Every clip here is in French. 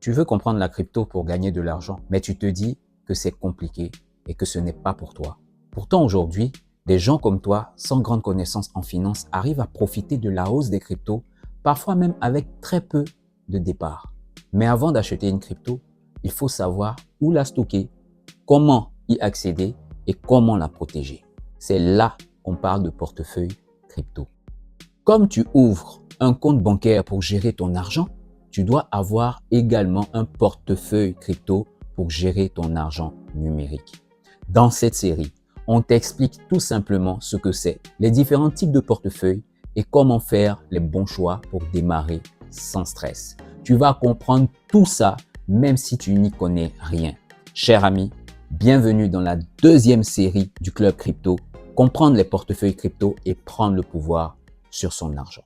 Tu veux comprendre la crypto pour gagner de l'argent, mais tu te dis que c'est compliqué et que ce n'est pas pour toi. Pourtant, aujourd'hui, des gens comme toi, sans grande connaissance en finance, arrivent à profiter de la hausse des cryptos, parfois même avec très peu de départ. Mais avant d'acheter une crypto, il faut savoir où la stocker, comment y accéder et comment la protéger. C'est là qu'on parle de portefeuille crypto. Comme tu ouvres un compte bancaire pour gérer ton argent, tu dois avoir également un portefeuille crypto pour gérer ton argent numérique. Dans cette série, on t'explique tout simplement ce que c'est, les différents types de portefeuilles et comment faire les bons choix pour démarrer sans stress. Tu vas comprendre tout ça même si tu n'y connais rien. Cher ami, bienvenue dans la deuxième série du Club Crypto, comprendre les portefeuilles crypto et prendre le pouvoir sur son argent.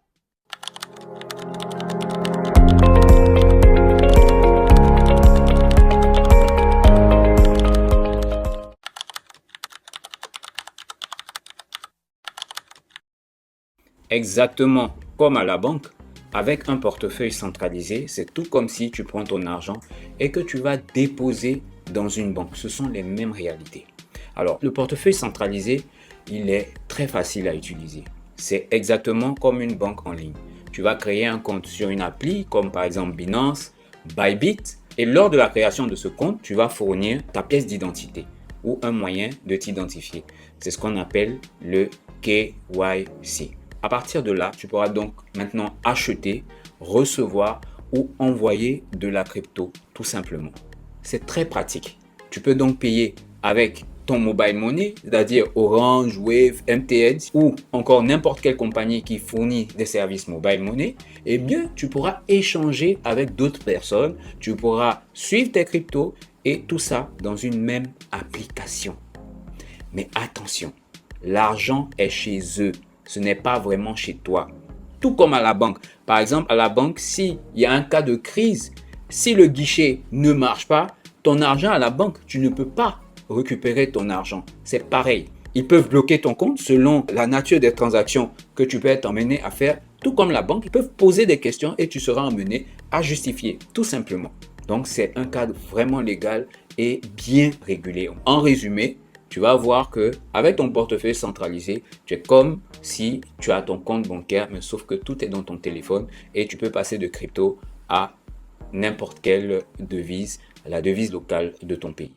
Exactement comme à la banque, avec un portefeuille centralisé, c'est tout comme si tu prends ton argent et que tu vas déposer dans une banque. Ce sont les mêmes réalités. Alors, le portefeuille centralisé, il est très facile à utiliser. C'est exactement comme une banque en ligne. Tu vas créer un compte sur une appli comme par exemple Binance, Bybit, et lors de la création de ce compte, tu vas fournir ta pièce d'identité ou un moyen de t'identifier. C'est ce qu'on appelle le KYC. À partir de là, tu pourras donc maintenant acheter, recevoir ou envoyer de la crypto tout simplement. C'est très pratique. Tu peux donc payer avec ton mobile money, c'est-à-dire Orange, Wave, MTN ou encore n'importe quelle compagnie qui fournit des services mobile money. Eh bien, tu pourras échanger avec d'autres personnes, tu pourras suivre tes cryptos et tout ça dans une même application. Mais attention, l'argent est chez eux. Ce n'est pas vraiment chez toi. Tout comme à la banque. Par exemple, à la banque, s'il y a un cas de crise, si le guichet ne marche pas, ton argent à la banque, tu ne peux pas récupérer ton argent. C'est pareil. Ils peuvent bloquer ton compte selon la nature des transactions que tu peux être emmené à faire. Tout comme la banque, ils peuvent poser des questions et tu seras emmené à justifier, tout simplement. Donc, c'est un cadre vraiment légal et bien régulé. En résumé, tu vas voir que avec ton portefeuille centralisé, tu es comme si tu as ton compte bancaire, mais sauf que tout est dans ton téléphone et tu peux passer de crypto à n'importe quelle devise, la devise locale de ton pays.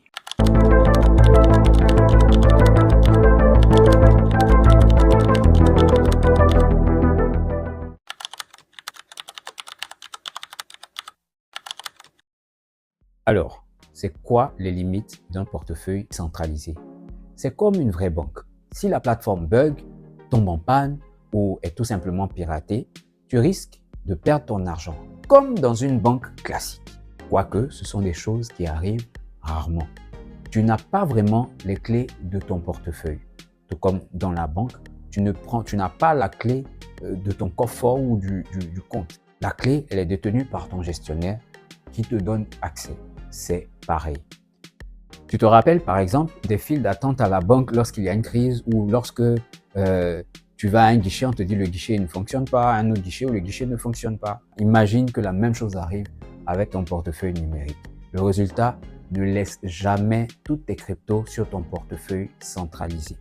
Alors, c'est quoi les limites d'un portefeuille centralisé? C'est comme une vraie banque. Si la plateforme bug, tombe en panne ou est tout simplement piratée, tu risques de perdre ton argent, comme dans une banque classique. Quoique, ce sont des choses qui arrivent rarement. Tu n'as pas vraiment les clés de ton portefeuille. Tout comme dans la banque, tu n'as pas la clé de ton coffre ou du compte. La clé, elle est détenue par ton gestionnaire qui te donne accès. C'est pareil. Tu te rappelles par exemple des files d'attente à la banque lorsqu'il y a une crise ou lorsque tu vas à un guichet, on te dit le guichet ne fonctionne pas, un autre guichet où le guichet ne fonctionne pas. Imagine que la même chose arrive avec ton portefeuille numérique. Le résultat, ne laisse jamais toutes tes cryptos sur ton portefeuille centralisé.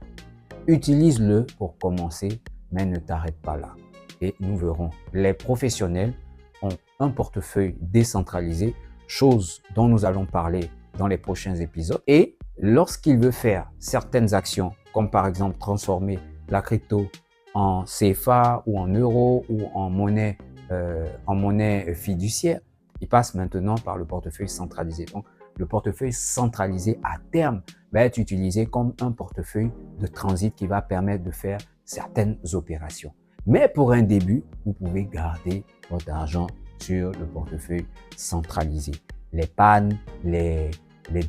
Utilise-le pour commencer, mais ne t'arrête pas là. Et nous verrons. Les professionnels ont un portefeuille décentralisé, chose dont nous allons parler dans les prochains épisodes. Et lorsqu'il veut faire certaines actions, comme par exemple transformer la crypto en CFA ou en euros ou en monnaie fiduciaire, il passe maintenant par le portefeuille centralisé. Donc, le portefeuille centralisé à terme va être utilisé comme un portefeuille de transit qui va permettre de faire certaines opérations. Mais pour un début, vous pouvez garder votre argent sur le portefeuille centralisé. Les pannes, les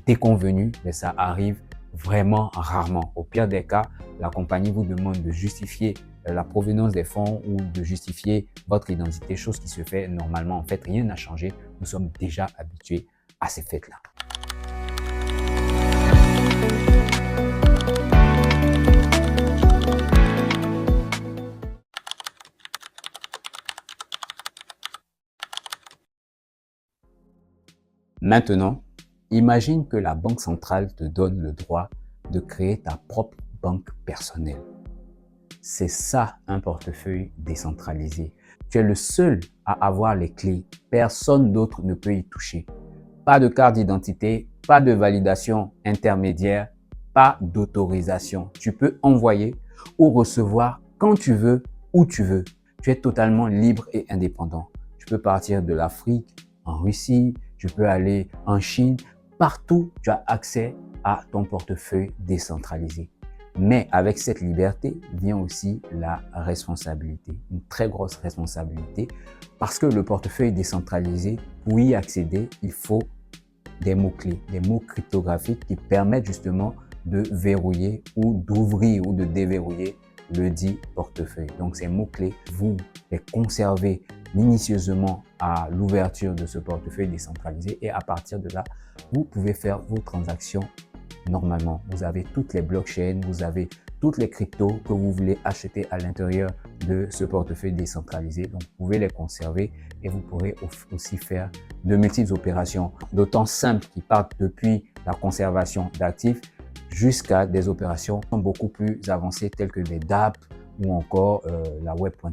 déconvenus, mais ça arrive vraiment rarement. Au pire des cas, la compagnie vous demande de justifier la provenance des fonds ou de justifier votre identité, chose qui se fait normalement. En fait, rien n'a changé. Nous sommes déjà habitués à ces fêtes-là. Maintenant, imagine que la banque centrale te donne le droit de créer ta propre banque personnelle. C'est ça un portefeuille décentralisé. Tu es le seul à avoir les clés. Personne d'autre ne peut y toucher. Pas de carte d'identité, pas de validation intermédiaire, pas d'autorisation. Tu peux envoyer ou recevoir quand tu veux, où tu veux. Tu es totalement libre et indépendant. Tu peux partir de l'Afrique, en Russie, tu peux aller en Chine. Partout, tu as accès à ton portefeuille décentralisé. Mais avec cette liberté vient aussi la responsabilité, une très grosse responsabilité, parce que le portefeuille décentralisé, pour y accéder, il faut des mots-clés, des mots cryptographiques qui permettent justement de verrouiller ou d'ouvrir ou de déverrouiller le dit portefeuille. Donc ces mots-clés, vous les conservez minutieusement à l'ouverture de ce portefeuille décentralisé et à partir de là, vous pouvez faire vos transactions normalement. Vous avez toutes les blockchains, vous avez toutes les cryptos que vous voulez acheter à l'intérieur de ce portefeuille décentralisé. Donc, vous pouvez les conserver et vous pourrez aussi faire de multiples opérations, d'autant simples qui partent depuis la conservation d'actifs jusqu'à des opérations beaucoup plus avancées telles que les dApps ou encore la Web.3.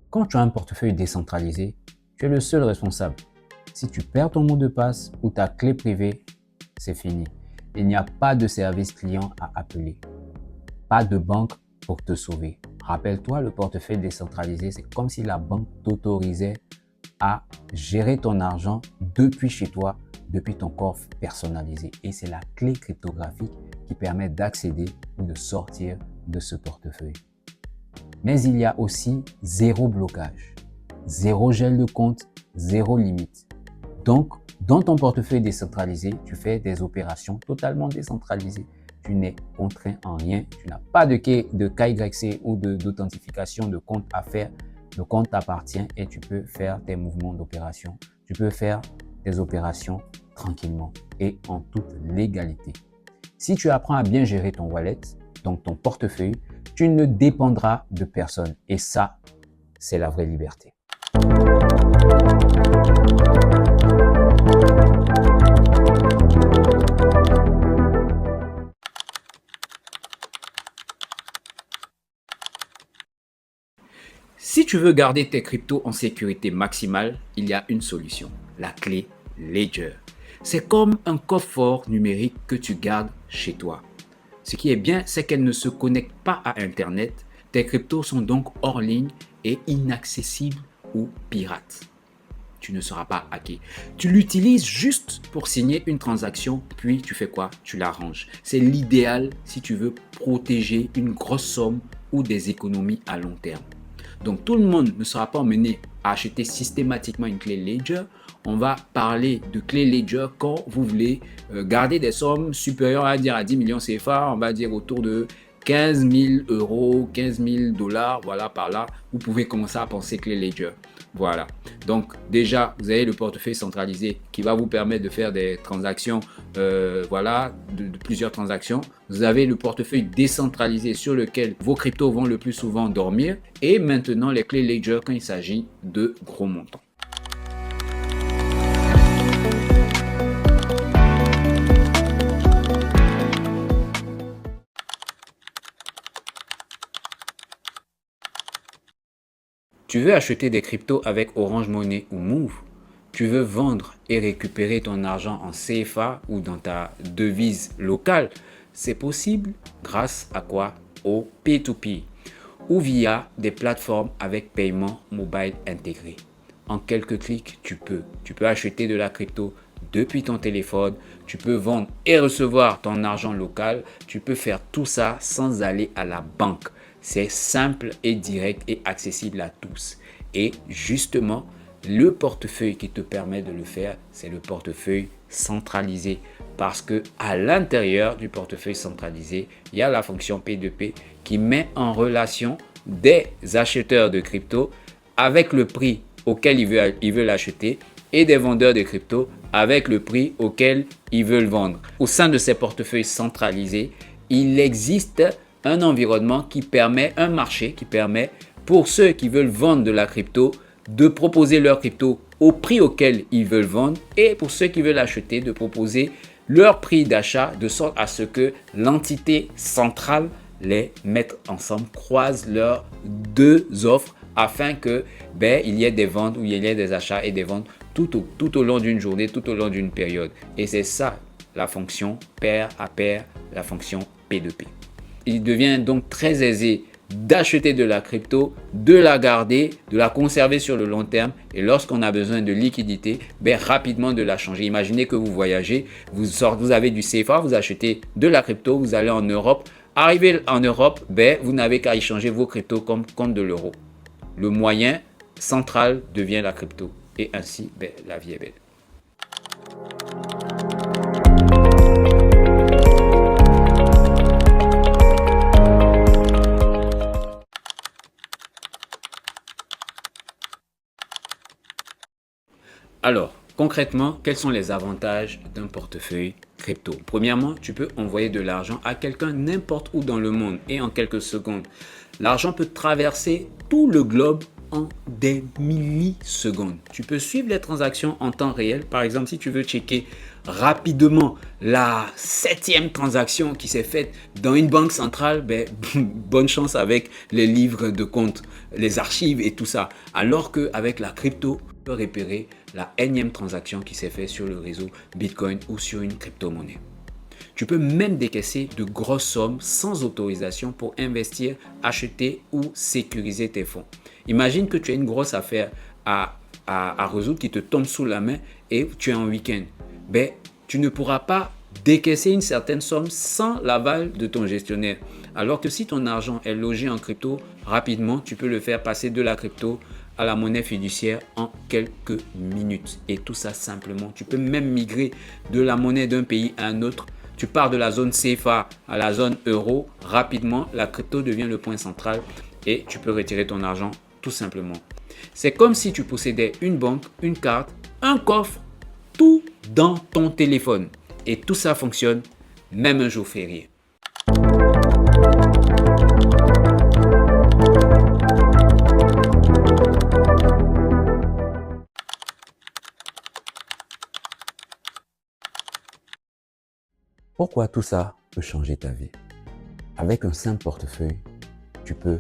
Quand tu as un portefeuille décentralisé, tu es le seul responsable. Si tu perds ton mot de passe ou ta clé privée, c'est fini. Il n'y a pas de service client à appeler. Pas de banque pour te sauver. Rappelle-toi, le portefeuille décentralisé, c'est comme si la banque t'autorisait à gérer ton argent depuis chez toi, depuis ton coffre personnalisé. Et c'est la clé cryptographique qui permet d'accéder ou de sortir de ce portefeuille. Mais il y a aussi zéro blocage, zéro gel de compte, zéro limite. Donc, dans ton portefeuille décentralisé, tu fais des opérations totalement décentralisées. Tu n'es contraint en rien. Tu n'as pas de KYC ou d'authentification de compte à faire. Le compte t'appartient et tu peux faire tes mouvements d'opération. Tu peux faire tes opérations tranquillement et en toute légalité. Si tu apprends à bien gérer ton wallet, donc ton portefeuille, tu ne dépendras de personne. Et ça, c'est la vraie liberté. Si tu veux garder tes cryptos en sécurité maximale, il y a une solution, la clé Ledger. C'est comme un coffre-fort numérique que tu gardes chez toi. Ce qui est bien, c'est qu'elle ne se connecte pas à Internet. Tes cryptos sont donc hors ligne et inaccessibles aux pirates. Tu ne seras pas hacké. Tu l'utilises juste pour signer une transaction, puis tu fais quoi? Tu la ranges. C'est l'idéal si tu veux protéger une grosse somme ou des économies à long terme. Donc tout le monde ne sera pas emmené à acheter systématiquement une clé Ledger. On va parler de clé Ledger quand vous voulez garder des sommes supérieures à 10 millions CFA, on va dire autour de 15 000 euros, 15 000 $, voilà par là, vous pouvez commencer à penser clé Ledger. Voilà, donc déjà vous avez le portefeuille centralisé qui va vous permettre de faire des transactions, voilà, de plusieurs transactions. Vous avez le portefeuille décentralisé sur lequel vos cryptos vont le plus souvent dormir et maintenant les clés Ledger quand il s'agit de gros montants. Tu veux acheter des cryptos avec Orange Money ou Move? Tu veux vendre et récupérer ton argent en CFA ou dans ta devise locale? C'est possible grâce à quoi? Au P2P ou via des plateformes avec paiement mobile intégré. En quelques clics, tu peux acheter de la crypto depuis ton téléphone, tu peux vendre et recevoir ton argent local, tu peux faire tout ça sans aller à la banque. C'est simple et direct et accessible à tous. Et justement, le portefeuille qui te permet de le faire, c'est le portefeuille centralisé. Parce que à l'intérieur du portefeuille centralisé, il y a la fonction P2P qui met en relation des acheteurs de crypto avec le prix auquel ils veulent l'acheter et des vendeurs de crypto avec le prix auquel ils veulent vendre. Au sein de ces portefeuilles centralisés, il existe un environnement qui permet, un marché qui permet pour ceux qui veulent vendre de la crypto de proposer leur crypto au prix auquel ils veulent vendre et pour ceux qui veulent acheter de proposer leur prix d'achat de sorte à ce que l'entité centrale les mette ensemble, croise leurs deux offres afin que il y ait des ventes ou il y ait des achats et des ventes tout au long d'une journée, tout au long d'une période. Et c'est ça la fonction pair à pair, la fonction P2P. Il devient donc très aisé d'acheter de la crypto, de la garder, de la conserver sur le long terme et lorsqu'on a besoin de liquidité, rapidement de la changer. Imaginez que vous voyagez, vous avez du CFA, vous achetez de la crypto, vous allez en Europe. Arrivé en Europe, vous n'avez qu'à échanger vos cryptos comme contre de l'euro. Le moyen central devient la crypto et ainsi, la vie est belle. Alors, concrètement, quels sont les avantages d'un portefeuille crypto? Premièrement, tu peux envoyer de l'argent à quelqu'un n'importe où dans le monde et en quelques secondes. L'argent peut traverser tout le globe en des millisecondes. Tu peux suivre les transactions en temps réel. Par exemple, si tu veux checker rapidement la 7e transaction qui s'est faite dans une banque centrale, bonne chance avec les livres de compte, les archives et tout ça. Alors qu'avec la crypto, tu peux repérer la énième transaction qui s'est faite sur le réseau Bitcoin ou sur une crypto-monnaie. Tu peux même décaisser de grosses sommes sans autorisation pour investir, acheter ou sécuriser tes fonds. Imagine que tu as une grosse affaire à résoudre qui te tombe sous la main et tu es en week-end. Tu ne pourras pas décaisser une certaine somme sans l'aval de ton gestionnaire. Alors que si ton argent est logé en crypto, rapidement, tu peux le faire passer de la crypto à la monnaie fiduciaire en quelques minutes. Et tout ça simplement. Tu peux même migrer de la monnaie d'un pays à un autre. Tu pars de la zone CFA à la zone euro. Rapidement, la crypto devient le point central et tu peux retirer ton argent tout simplement. C'est comme si tu possédais une banque, une carte, un coffre, tout dans ton téléphone. Et tout ça fonctionne même un jour férié. Pourquoi tout ça peut changer ta vie? Avec un simple portefeuille, tu peux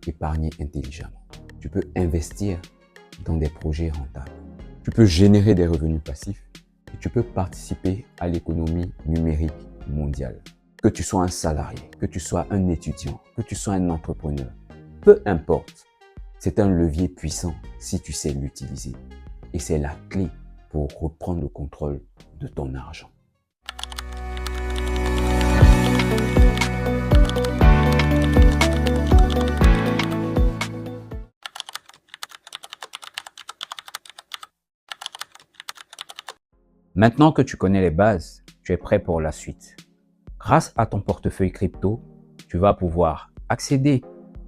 épargner intelligemment. Tu peux investir dans des projets rentables. Tu peux générer des revenus passifs et tu peux participer à l'économie numérique mondiale. Que tu sois un salarié, que tu sois un étudiant, que tu sois un entrepreneur, peu importe. C'est un levier puissant si tu sais l'utiliser. Et c'est la clé pour reprendre le contrôle de ton argent. Maintenant que tu connais les bases, tu es prêt pour la suite. Grâce à ton portefeuille crypto, tu vas pouvoir accéder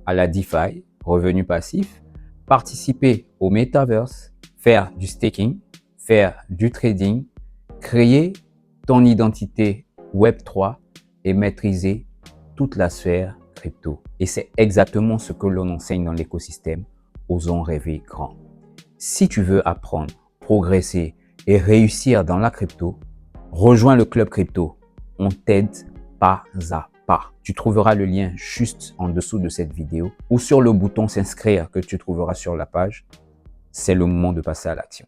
à la DeFi, revenu passif, participer au Metaverse, faire du staking, faire du trading, créer ton identité Web3 et maîtriser toute la sphère crypto. Et c'est exactement ce que l'on enseigne dans l'écosystème Osons rêver grand. Si tu veux apprendre, progresser et réussir dans la crypto, rejoins le club crypto. On t'aide pas à pas. Tu trouveras le lien juste en dessous de cette vidéo ou sur le bouton s'inscrire que tu trouveras sur la page. C'est le moment de passer à l'action.